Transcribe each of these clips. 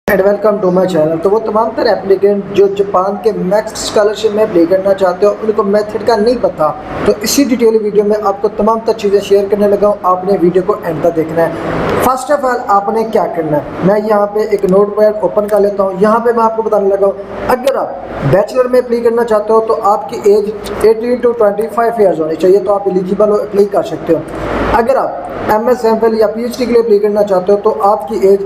And welcome to my channel. तो वो तमाम तरह एप्लीकेंट जो जापान के मैक्स स्कॉलरशिप में अप्लाई करना चाहते हो उनको मेथड का नहीं पता, तो इसी डिटेल वीडियो में आपको तमाम तर चीज़ें शेयर करने लगा हूँ। आपने वीडियो को एंड तक देखना है। फर्स्ट ऑफ ऑल आपने क्या करना है, मैं यहाँ पे एक नोट पैड ओपन कर लेता हूँ। यहाँ पे मैं आपको बताने लगा हूँ, अगर आप बैचलर में अप्लाई करना चाहते हो तो आपकी एज 18 टू 25 ईयर्स होनी चाहिए, तो आप एलिजिबल हो, अप्लाई कर सकते हो। अगर आप MS MPhil या PhD के लिए अप्लाई करना चाहते हो तो आपकी एज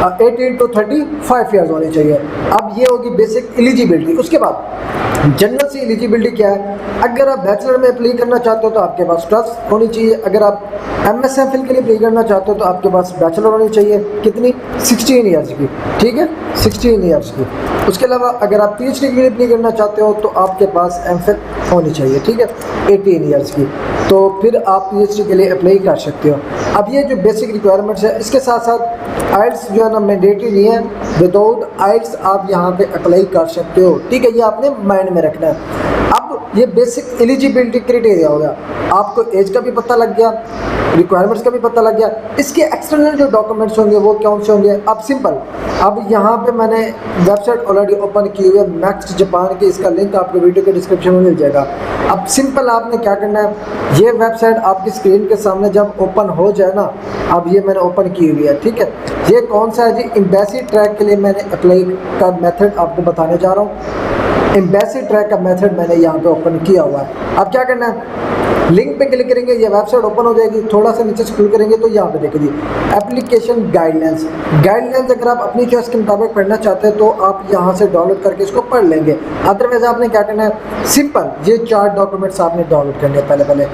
18 टू 35 ईयर्स होनी चाहिए। अब ये होगी बेसिक एलिजिबिलिटी। उसके बाद जनरल सी एलिजिबिलिटी क्या है, अगर आप बैचलर में अप्लाई करना चाहते हो तो आपके पास ट्रस्ट होनी चाहिए। अगर आप MS MPhil के लिए अप्लाई करना चाहते हो तो आपके पास बैचलर होनी चाहिए, कितनी 16 ईयर्स की, ठीक है 16 ईयर्स की। उसके अलावा अगर आप PhD के लिए अप्लाई करना चाहते हो तो आपके पास MPhil होनी चाहिए, ठीक है 18 ईयर्स की, तो फिर आप PhD के लिए अप्लाई कर सकते हो। अब ये जो बेसिक रिक्वायरमेंट्स है, इसके साथ साथ आइल्स जो है ना मैंडेटरी नहीं है, विदाउट आइल्स आप यहाँ पे अप्लाई कर सकते हो, ठीक है, ये आपने माइंड में रखना है। अब ये बेसिक एलिजिबिलिटी क्राइटेरिया हो गया, आपको एज का भी पता लग गया, रिक्वायरमेंट्स का भी पता लग गया। इसके एक्सटर्नल जो डॉक्यूमेंट्स होंगे वो कौन से होंगे, अब सिंपल, अब यहाँ पे मैंने वेबसाइट ऑलरेडी ओपन की हुई है मैक्स जापान की, इसका लिंक आपको वीडियो के डिस्क्रिप्शन में मिल जाएगा। अब सिंपल आपने क्या करना है, ये वेबसाइट आपकी स्क्रीन के सामने जब ओपन हो जाए ना, अब ये मैंने ओपन की हुई है, ठीक है। ये कौन सा है जी, एम्बेसी ट्रैक के लिए मैंने अप्लाई का मेथड आपको बताने जा रहा हूँ। एम्बेसी ट्रैक का मेथड मैंने यहाँ पे ओपन किया हुआ है। अब क्या करना है, लिंक पे क्लिक करेंगे, ये वेबसाइट ओपन हो जाएगी। थोड़ा सा नीचे स्क्रॉल करेंगे तो यहाँ पे देखिए एप्लीकेशन गाइडलाइंस। गाइडलाइंस अगर आप अपनी चॉइस के मुताबिक पढ़ना चाहते हैं तो आप यहाँ से डाउनलोड करके इसको पढ़ लेंगे। अदरवाइज आपने क्या करना है, सिंपल ये 4 डॉक्यूमेंट्स आपने डाउनलोड करने हैं। पहले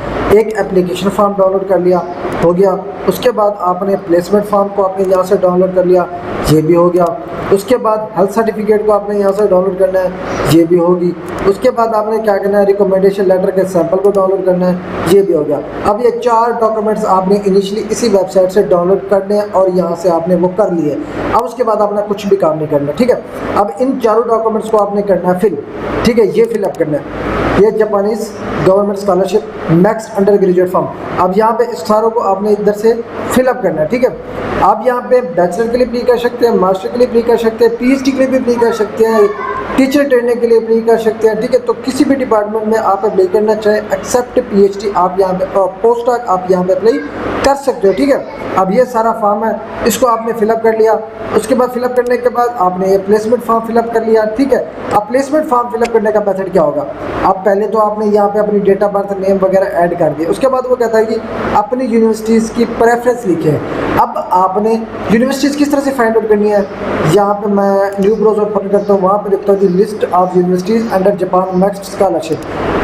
एक एप्लीकेशन फॉर्म डाउनलोड कर लिया, हो गया। उसके बाद आपने प्लेसमेंट फॉर्म को आपने यहाँ से डाउनलोड कर लिया, ये भी हो गया। उसके बाद हेल्थ सर्टिफिकेट को आपने यहाँ से डाउनलोड करना है, ये भी होगी। उसके बाद आपने क्या करना है, रिकमेंडेशन लेटर के सैंपल को डाउनलोड करना है, ये भी हो गया। अब ये 4 डॉक्यूमेंट्स आपने इनिशियली इसी वेबसाइट से डाउनलोड करने हैं और यहाँ से आपने वो कर लिए। अब उसके बाद आपने कुछ भी काम नहीं करना, ठीक है। अब इन 4 डॉक्यूमेंट्स को आपने करना है फिल, ठीक है, ये फिलअप करना है। ये Japanese government scholarship max under graduate form. अब यहाँ पे इस सारों को आपने इधर से फिलअप करना है, ठीक है। आप यहाँ पे बैचलर के लिए अप्लाई कर सकते हैं, मास्टर के लिए अप्लाई कर सकते हैं, PhD के लिए भी अप्लाई कर सकते हैं, टीचर ट्रेनिंग के लिए अप्लाई कर सकते हैं, ठीक है। तो किसी भी डिपार्टमेंट में आप अप्लाई करना चाहे एक्सेप्ट PhD आप यहाँ पे पोस्ट डॉक आप यहाँ पे अप्लाई कर सकते हो, ठीक है। अब ये सारा फॉर्म है, इसको आपने फिलअप कर लिया। उसके बाद फिलअप करने के बाद आपने ये प्लेसमेंट फॉर्म फिलअप कर लिया, ठीक है। अब प्लेसमेंट फॉर्म फिलअप करने का मेथड क्या होगा, अब पहले तो आपने यहाँ पे अपनी डेट ऑफ बर्थ नेम वगैरह ऐड कर दिया। उसके बाद वो कहता है कि अपनी यूनिवर्सिटीज़ की प्रेफरेंस लिखें। अब आपने यूनिवर्सिटीज़ किस तरह से फाइंड आउट करनी है, यहाँ पे मैं न्यू ब्राउज़र ओपन करता हूँ, वहाँ पे लिखता हूँ list of universities under Japan max scholarship,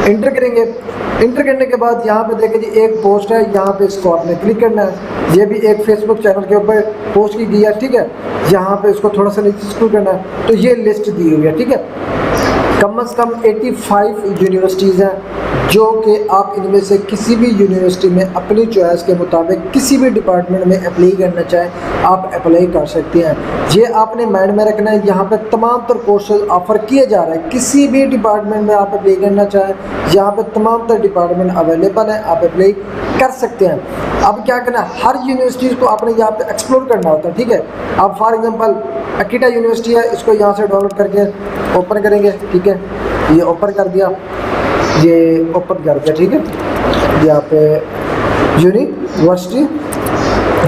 inter करेंगे। इंटर करने के बाद यहाँ पे देखें जी एक पोस्ट है, यहाँ पे इसको आपने क्लिक करना है। ये भी एक फेसबुक चैनल के ऊपर पोस्ट की गई है, ठीक है। यहाँ पे इसको थोड़ा सा नीचे स्क्रॉल करना है तो ये लिस्ट दी हुई है, ठीक है। कम से कम 85 यूनिवर्सिटीज़ हैं जो कि आप इनमें से किसी भी यूनिवर्सिटी में अपनी चॉइस के मुताबिक किसी भी डिपार्टमेंट में अप्लाई करना चाहें आप अप्लाई कर सकते हैं। ये आपने माइंड में रखना है, यहाँ पे तमाम तर कोर्सेज ऑफ़र किए जा रहे हैं। किसी भी डिपार्टमेंट में आप अप्लाई करना चाहें, यहाँ पे तमाम तर डिपार्टमेंट अवेलेबल हैं, आप अप्लाई कर सकते हैं। अब क्या करना है, हर यूनिवर्सिटीज़ को आपने यहाँ पे एक्सप्लोर करना होता है, ठीक है। अब फॉर एग्जांपल अकीटा यूनिवर्सिटी है, इसको यहाँ से डाउनलोड करके ओपन करेंगे, ठीक है। ये ओपन कर दिया, ये ओपन कर दिया, ठीक है। यहाँ पे यूनिवर्सिटी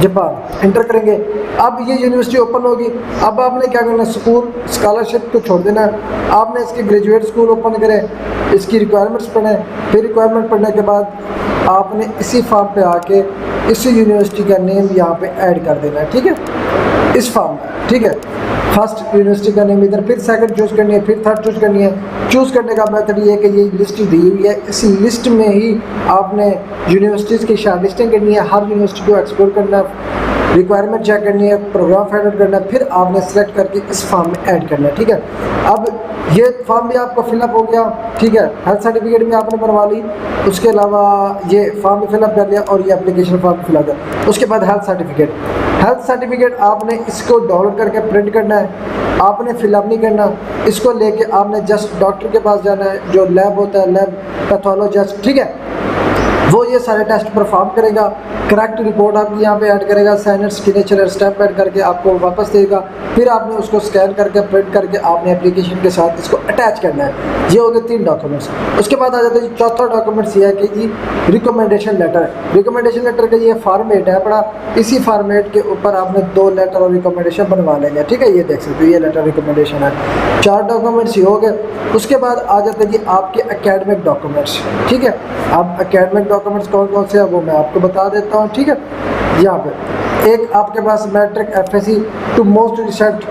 जापान इंटर करेंगे। अब ये यूनिवर्सिटी ओपन होगी। अब आपने क्या करना है, स्कूल स्कॉलरशिप को छोड़ देना है, आपने इसके ग्रेजुएट स्कूल ओपन करें, इसकी रिक्वायरमेंट्स पढ़ें। फिर रिक्वायरमेंट पढ़ने के बाद आपने इसी फॉर्म पे आके इसी यूनिवर्सिटी का नेम यहाँ पे ऐड कर देना है, ठीक है, इस फॉर्म में, ठीक है। फर्स्ट यूनिवर्सिटी का नेम इधर, फिर सेकंड चूज़ करनी है, फिर थर्ड चूज़ करनी है। चूज़ करने का मेथड ये है कि ये लिस्ट दी हुई है, इस लिस्ट में ही आपने यूनिवर्सिटीज़ की शार्ट लिस्टिंग करनी है, हर यूनिवर्सिटी को एक्सप्लोर करना है, रिक्वायरमेंट चेक करनी है, प्रोग्राम फाइंड आउट करना है, फिर आपने सेलेक्ट करके इस फॉर्म में ऐड करना है, ठीक है। अब ये फॉर्म भी आपका फिलअप हो गया, ठीक है। हेल्थ सर्टिफिकेट भी आपने बनवा ली, उसके अलावा ये फॉर्म भी फिलअप कर लिया और ये एप्लीकेशन फॉर्म फिल आ गया। उसके बाद हेल्थ सर्टिफिकेट आपने इसको डाउनलोड करके प्रिंट करना है, आपने फिलअप नहीं करना। इसको लेके आपने जस्ट डॉक्टर के पास जाना है, जो लैब होता है, लैब पैथोलॉजिस्ट, ठीक है, वो ये सारे टेस्ट परफॉर्म करेगा। करेक्ट रिपोर्ट आपकी यहाँ पे ऐड करेगा, साइनर सिग्नेचर स्टैम्प ऐड करके आपको वापस देगा। फिर आपने उसको स्कैन करके प्रिंट करके आपने एप्लीकेशन के साथ इसको अटैच करना है। ये हो गए 3 डॉक्यूमेंट्स। उसके बाद आ जाता है चौथा डॉक्यूमेंट्स ये है कि जी रिकमेंडेशन लेटर। रिकमेंडेशन लेटर का ये फॉर्मेट है बड़ा, इसी फॉर्मेट के ऊपर आपने 2 लेटर और रिकमेंडेशन बनवा लेंगे, ठीक है। ये देख सकते हो ये लेटर रिकमेंडेशन है। 4 डॉक्यूमेंट्स ये हो गए। उसके बाद आ जाते हैं कि आपके एकेडमिक डॉक्यूमेंट्स, ठीक है। अब एकेडमिक डॉक्यूमेंट्स कौन कौन से हैं वो मैं आपको बता देता हूँ, ठीक है। यहाँ पे एक आपके पास matric FSC to most recent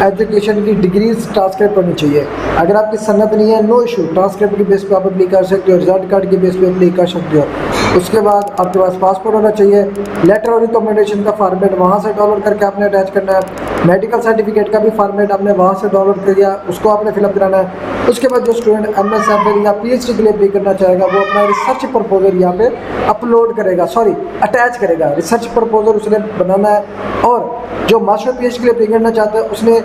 education की डिग्रीज ट्रांसक्रिप्ट होनी चाहिए। अगर आपकी सनद नहीं है नो इशू, ट्रांसक्रिप्ट के बेस पे आप अप्लाई कर सकते हो, रिजल्ट कार्ड के बेस पे अप्लाई कर सकते हो। उसके बाद आपके पास पासपोर्ट होना चाहिए। लेटर और रिकमेंडेशन का फॉर्मेट वहाँ से डाउनलोड करके आपने अटैच करना है। मेडिकल सर्टिफिकेट का भी फॉर्मेट आपने वहाँ से डाउनलोड कर दिया, उसको आपने फिलअप कराना है। उसके बाद जो स्टूडेंट एमएस या पीएचडी के लिए अप्लाई करना चाहेगा वो अपना रिसर्च प्रपोजल यहाँ पे अपलोड करेगा, अटैच करेगा। रिसर्च प्रपोजल उसने बनाना है। और जो मास्टर पीएचडी के लिए अप्लाई करना चाहता है उसने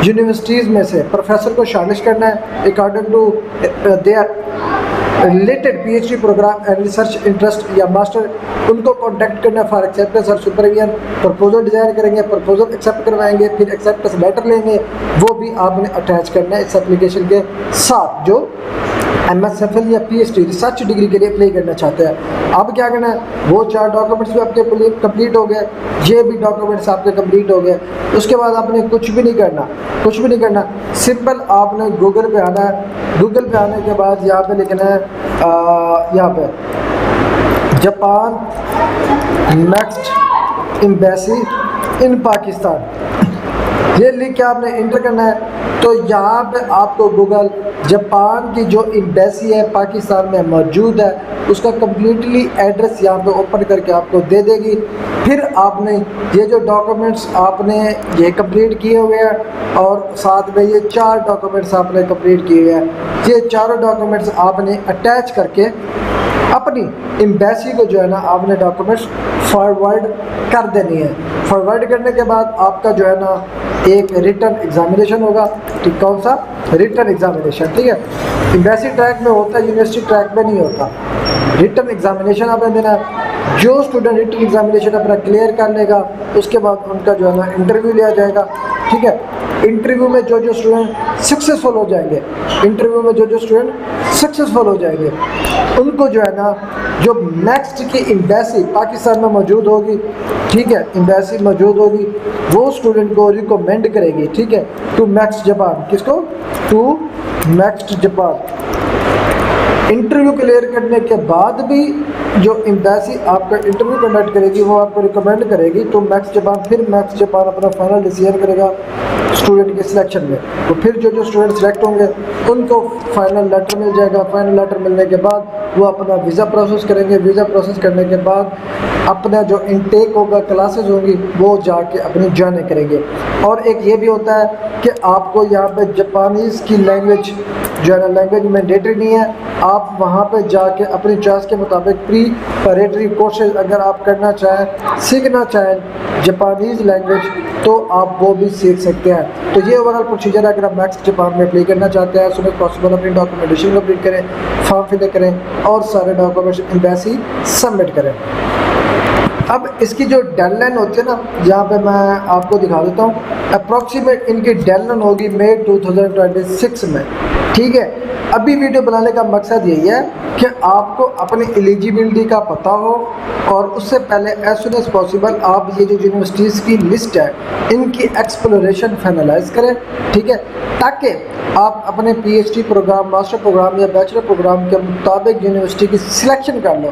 यूनिवर्सिटीज़ में से प्रोफेसर को शामिल करना है according to their related PhD program and research interest या मास्टर, उनको कॉन्टैक्ट करना फॉर एक्सेप्टेंस और सुपरविजन। प्रपोजल डिज़ाइन करेंगे, प्रपोजल एक्सेप्ट करवाएंगे, फिर एक्सेप्टेंस लेटर लेंगे, वो भी आपने अटैच करना है इस एप्लीकेशन के साथ जो MSFL या PhD रिसर्च डिग्री के लिए अप्लाई करना चाहते हैं। अब क्या करना है, वो 4 डॉक्यूमेंट्स भी आपके कंप्लीट हो गए, ये भी डॉक्यूमेंट्स आपके कंप्लीट हो गए। उसके बाद आपने कुछ भी नहीं करना, सिंपल आपने गूगल पे आना है। गूगल पे आने के बाद यहाँ पे लिखना है यहाँ पे Japan next embassy in Pakistan, ये लिख के आपने इंटर करना है। तो यहाँ पे आपको गूगल जापान की जो एम्बेसी है पाकिस्तान में मौजूद है उसका कम्प्लीटली एड्रेस यहाँ पे ओपन करके आपको दे देगी। फिर आपने ये जो डॉक्यूमेंट्स आपने ये कंप्लीट किए हुए हैं और साथ में ये 4 डॉक्यूमेंट्स आपने कंप्लीट किए हुए हैं, ये चारों डॉक्यूमेंट्स आपने अटैच करके अपनी एम्बेसी को जो है ना आपने डॉक्यूमेंट्स फॉरवर्ड कर देनी है। फॉरवर्ड करने के बाद आपका जो है ना एक रिटन एग्जामिनेशन होगा, ठीक, कौन सा रिटन एग्जामिनेशन, ठीक है। एम्बेसी ट्रैक में होता है, यूनिवर्सिटी ट्रैक में नहीं होता। रिटन एग्जामिनेशन आपने देना है। जो स्टूडेंट रिटन एग्जामिनेशन अपना क्लियर कर लेगा उसके बाद उनका जो है ना इंटरव्यू लिया जाएगा, ठीक है। इंटरव्यू में जो स्टूडेंट सक्सेसफुल हो जाएंगे उनको जो है ना जो नेक्स्ट की एम्बेसी पाकिस्तान में मौजूद होगी, ठीक है, एम्बेसी मौजूद होगी, वो स्टूडेंट को रिकमेंड करेगी, ठीक है, टू नेक्स्ट जापान। किसको? To next Japan. Interview clear करने के बाद भी जो एम्बेसी आपका इंटरव्यू कंडक्ट करेगी वो आपको रिकमेंड करेगी टू मैक्स जापान। फिर मैक्स जापान अपना फाइनल डिसीजन करेगा स्टूडेंट के सिलेक्शन में। तो फिर जो स्टूडेंट सेलेक्ट होंगे उनको फाइनल लेटर मिल जाएगा। फाइनल लेटर मिलने के बाद वो अपना वीज़ा प्रोसेस करेंगे। वीज़ा प्रोसेस करने के बाद अपना जो इनटेक होगा, क्लासेस होंगी, वो जाके अपनी ज्वाइन करेंगे। और एक ये भी होता है कि आपको यहाँ पे जापानीज़ की लैंग्वेज जो है ना लैंग्वेज मैंडेटरी नहीं है। आप वहाँ पे जाके अपनी चॉइस के मुताबिक प्रीपरेटरी कोर्सेज अगर आप करना चाहें, सीखना चाहें जापानीज़ लैंग्वेज, तो आप वो भी सीख सकते हैं। तो ये ओवरऑल प्रोसीजर है। अगर आप मैक्स जापान में अप्लाई करना चाहते हैं, सुन पॉसिबल अपनी डॉक्यूमेंटेशन कंप्लीट करें, फॉर्म फिल करें और सारे डॉक्यूमेंट्स एम्बेसी सबमिट करें। अब इसकी जो डेडलाइन होती है ना, यहाँ पे मैं आपको दिखा देता हूँ। अप्रॉक्सीमेट इनकी डेडलाइन होगी मई 2026 में, ठीक है। अभी वीडियो बनाने का मकसद यही है कि आपको अपनी एलिजिबिलिटी का पता हो और उससे पहले एज सुन एज पॉसिबल आप ये जो यूनिवर्सिटीज़ की लिस्ट है इनकी एक्सप्लोरेशन फाइनलाइज करें, ठीक है, ताकि आप अपने पीएचडी प्रोग्राम, मास्टर प्रोग्राम या बैचलर प्रोग्राम के मुताबिक यूनिवर्सिटी की सिलेक्शन कर लो,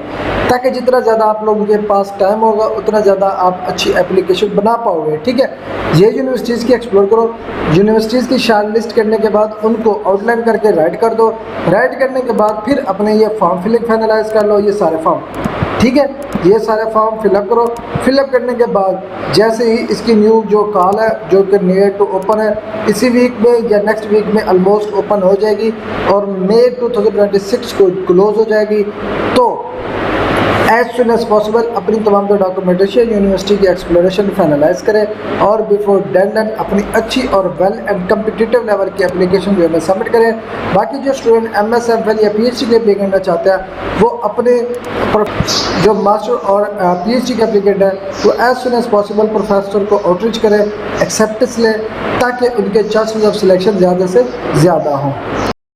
ताकि जितना ज़्यादा आप लोगों के पास टाइम होगा उतना ज़्यादा आप अच्छी एप्लीकेशन बना पाओगे, ठीक है। ये यूनिवर्सिटीज़ की एक्सप्लोर करो। यूनिवर्सिटीज़ की शार्ट लिस्ट करने के बाद उनको आउटलाइन करके राइट कर दो। राइट करने के बाद फिर अपने ये फॉर्म फिलिंग फाइनलाइज कर लो, ये सारे फॉर्म, ठीक है। ये सारे फॉर्म फिलअप करो। फिलअप करने के बाद जैसे ही इसकी न्यू जो कॉल है जो कि नियर टू ओपन है, इसी वीक में या नेक्स्ट वीक में ऑलमोस्ट ओपन हो जाएगी और मई 2026 को क्लोज हो जाएगी। तो एज सुन एज पॉसिबल अपनी तमाम डॉक्यूमेंटेशन यूनिवर्सिटी की एक्सप्लोरेशन फाइनलाइज करें और बिफोर डेडलाइन अपनी अच्छी और वेल एंड कम्पिटिटिव लेवल की एप्लीकेशन जो है सबमिट करें। बाकी जो स्टूडेंट MS MPhil या PhD के अप्लाई करना चाहते हैं वो अपने जो मास्टर और PhD के एप्लीकेंट है वो as soon as possible professor को आउटरीच करें, एक्सेप्टेंस लें ताकि उनके चांसेस ऑफ सिलेक्शन ज़्यादा से ज़्यादा हों।